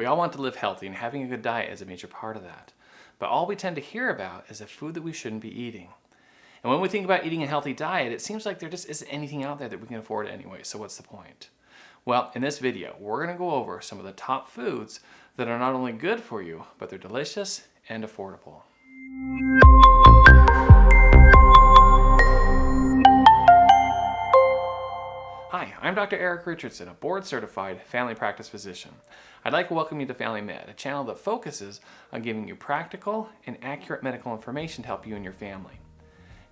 We all want to live healthy, and having a good diet is a major part of that. But all we tend to hear about is the food that we shouldn't be eating. And when we think about eating a healthy diet, it seems like there just isn't anything out there that we can afford anyway, so what's the point? Well, in this video, we're going to go over some of the top foods that are not only good for you, but they're delicious and affordable. Hi, I'm Dr. Eric Richardson, a board-certified family practice physician. I'd like to welcome you to Family Med, a channel that focuses on giving you practical and accurate medical information to help you and your family.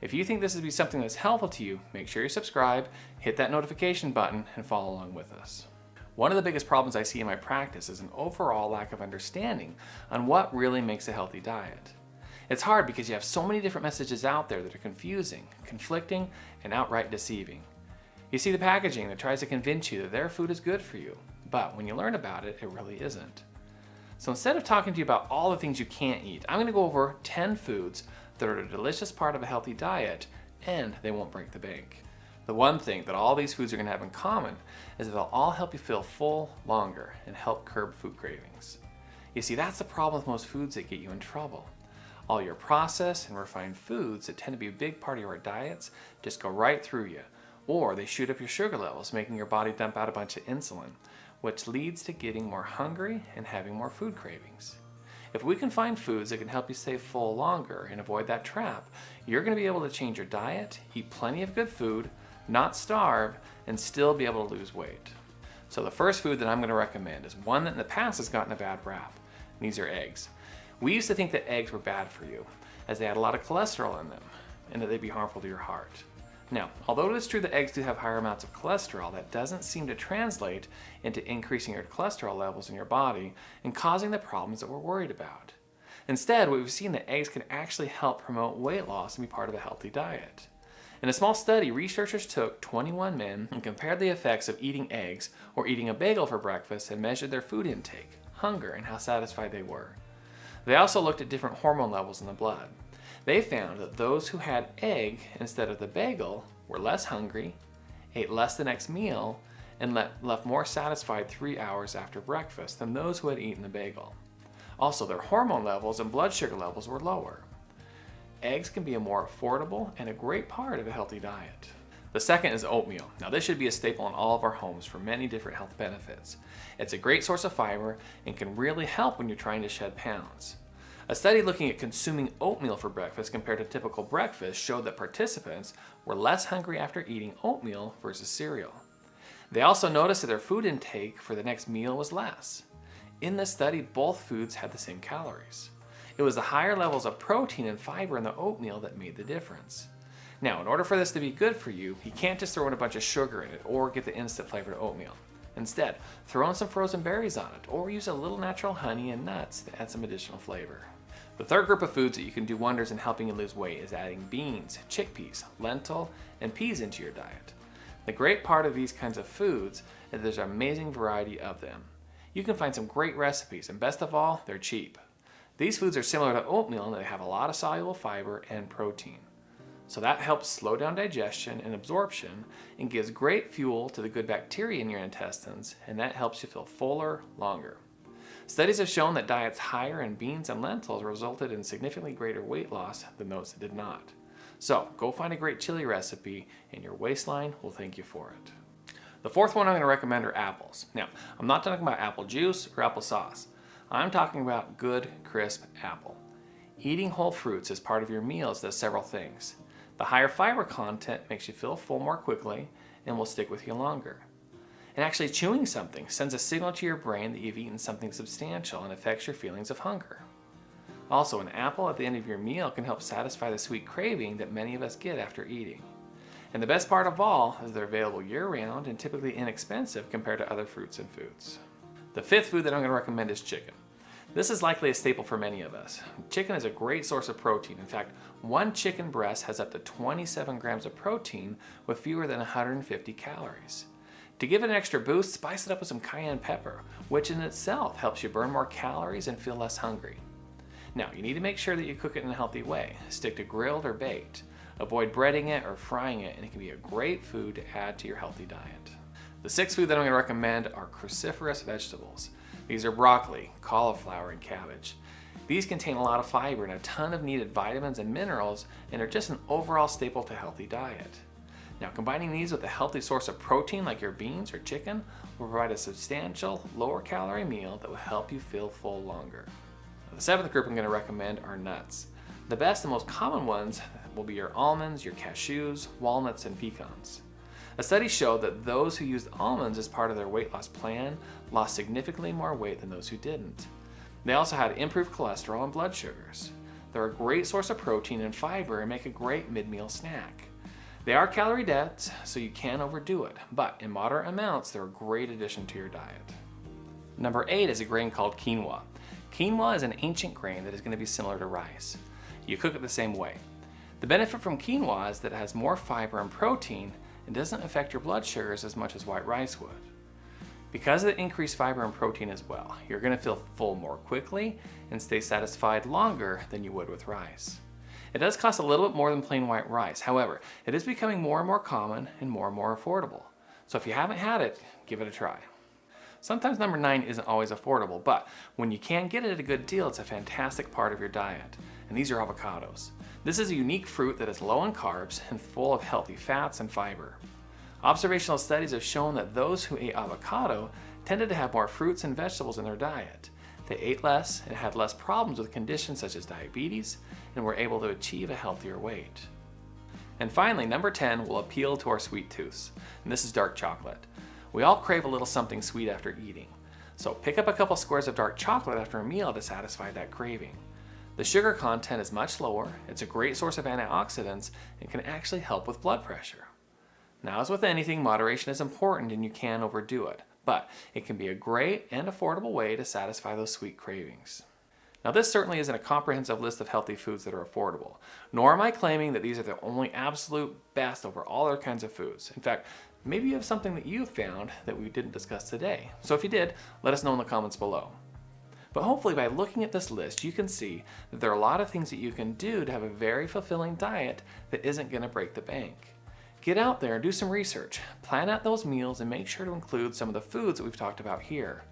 If you think this would be something that's helpful to you, make sure you subscribe, hit that notification button, and follow along with us. One of the biggest problems I see in my practice is an overall lack of understanding on what really makes a healthy diet. It's hard because you have so many different messages out there that are confusing, conflicting, and outright deceiving. You see the packaging that tries to convince you that their food is good for you, but when you learn about it, it really isn't. So instead of talking to you about all the things you can't eat, I'm going to go over 10 foods that are a delicious part of a healthy diet, and they won't break the bank. The one thing that all these foods are going to have in common is that they'll all help you feel full longer and help curb food cravings. You see, that's the problem with most foods that get you in trouble. All your processed and refined foods that tend to be a big part of your diets just go right through you, or they shoot up your sugar levels, making your body dump out a bunch of insulin, which leads to getting more hungry and having more food cravings. If we can find foods that can help you stay full longer and avoid that trap, you're going to be able to change your diet, eat plenty of good food, not starve, and still be able to lose weight. So the first food that I'm going to recommend is one that in the past has gotten a bad rap. These are eggs. We used to think that eggs were bad for you, as they had a lot of cholesterol in them, and that they'd be harmful to your heart. Now, although it is true that eggs do have higher amounts of cholesterol, that doesn't seem to translate into increasing your cholesterol levels in your body and causing the problems that we're worried about. Instead, we've seen that eggs can actually help promote weight loss and be part of a healthy diet. In a small study, researchers took 21 men and compared the effects of eating eggs or eating a bagel for breakfast and measured their food intake, hunger, and how satisfied they were. They also looked at different hormone levels in the blood. They found that those who had egg instead of the bagel were less hungry, ate less the next meal, and left more satisfied 3 hours after breakfast than those who had eaten the bagel. Also, their hormone levels and blood sugar levels were lower. Eggs can be a more affordable and a great part of a healthy diet. The second is oatmeal. Now, this should be a staple in all of our homes for many different health benefits. It's a great source of fiber and can really help when you're trying to shed pounds. A study looking at consuming oatmeal for breakfast compared to typical breakfast showed that participants were less hungry after eating oatmeal versus cereal. They also noticed that their food intake for the next meal was less. In this study, both foods had the same calories. It was the higher levels of protein and fiber in the oatmeal that made the difference. Now, in order for this to be good for you, you can't just throw in a bunch of sugar in it or get the instant flavored oatmeal. Instead, throw in some frozen berries on it or use a little natural honey and nuts to add some additional flavor. The third group of foods that you can do wonders in helping you lose weight is adding beans, chickpeas, lentil, and peas into your diet. The great part of these kinds of foods is there's an amazing variety of them. You can find some great recipes, and best of all, they're cheap. These foods are similar to oatmeal in that they have a lot of soluble fiber and protein. So that helps slow down digestion and absorption and gives great fuel to the good bacteria in your intestines, and that helps you feel fuller longer. Studies have shown that diets higher in beans and lentils resulted in significantly greater weight loss than those that did not. So go find a great chili recipe and your waistline will thank you for it. The fourth one I'm going to recommend are apples. Now, I'm not talking about apple juice or applesauce. I'm talking about good, crisp apple. Eating whole fruits as part of your meals does several things. The higher fiber content makes you feel full more quickly and will stick with you longer. And actually chewing something sends a signal to your brain that you've eaten something substantial and affects your feelings of hunger. Also, an apple at the end of your meal can help satisfy the sweet craving that many of us get after eating. And the best part of all is they're available year-round and typically inexpensive compared to other fruits and foods. The fifth food that I'm going to recommend is chicken. This is likely a staple for many of us. Chicken is a great source of protein. In fact, one chicken breast has up to 27 grams of protein with fewer than 150 calories. To give it an extra boost, spice it up with some cayenne pepper, which in itself helps you burn more calories and feel less hungry. Now, you need to make sure that you cook it in a healthy way. Stick to grilled or baked. Avoid breading it or frying it, and it can be a great food to add to your healthy diet. The sixth food that I'm going to recommend are cruciferous vegetables. These are broccoli, cauliflower, and cabbage. These contain a lot of fiber and a ton of needed vitamins and minerals, and are just an overall staple to a healthy diet. Now, combining these with a healthy source of protein like your beans or chicken will provide a substantial, lower calorie meal that will help you feel full longer. Now, the seventh group I'm going to recommend are nuts. The best and most common ones will be your almonds, your cashews, walnuts, and pecans. A study showed that those who used almonds as part of their weight loss plan lost significantly more weight than those who didn't. They also had improved cholesterol and blood sugars. They're a great source of protein and fiber and make a great mid-meal snack. They are calorie dense, so you can overdo it, but in moderate amounts, they're a great addition to your diet. Number 8 is a grain called quinoa. Quinoa is an ancient grain that is going to be similar to rice. You cook it the same way. The benefit from quinoa is that it has more fiber and protein and doesn't affect your blood sugars as much as white rice would. Because of the increased fiber and protein as well, you're going to feel full more quickly and stay satisfied longer than you would with rice. It does cost a little bit more than plain white rice. However, it is becoming more and more common and more affordable. So if you haven't had it, give it a try. Sometimes number 9 isn't always affordable, but when you can get it at a good deal, it's a fantastic part of your diet. And these are avocados. This is a unique fruit that is low in carbs and full of healthy fats and fiber. Observational studies have shown that those who ate avocado tended to have more fruits and vegetables in their diet. They ate less and had less problems with conditions such as diabetes and were able to achieve a healthier weight. And finally, number 10 will appeal to our sweet tooths, and this is dark chocolate. We all crave a little something sweet after eating, so pick up a couple squares of dark chocolate after a meal to satisfy that craving. The sugar content is much lower, it's a great source of antioxidants, and can actually help with blood pressure. Now, as with anything, moderation is important and you can overdo it, but it can be a great and affordable way to satisfy those sweet cravings. Now, this certainly isn't a comprehensive list of healthy foods that are affordable, nor am I claiming that these are the only absolute best over all other kinds of foods. In fact, maybe you have something that you found that we didn't discuss today. So if you did, let us know in the comments below. But hopefully by looking at this list, you can see that there are a lot of things that you can do to have a very fulfilling diet that isn't going to break the bank. Get out there and do some research, plan out those meals, and make sure to include some of the foods that we've talked about here.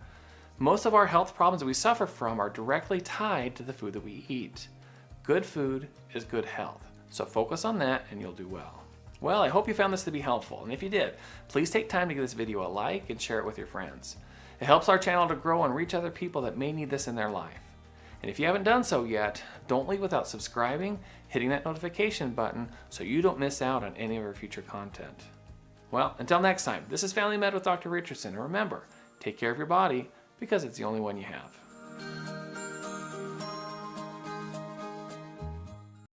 Most of our health problems that we suffer from are directly tied to the food that we eat. Good food is good health, so focus on that and you'll do well. Well, I hope you found this to be helpful, and if you did, please take time to give this video a like and share it with your friends. It helps our channel to grow and reach other people that may need this in their life. And if you haven't done so yet, don't leave without subscribing, hitting that notification button so you don't miss out on any of our future content. Well, until next time, this is Family Med with Dr. Richardson, and remember, take care of your body because it's the only one you have.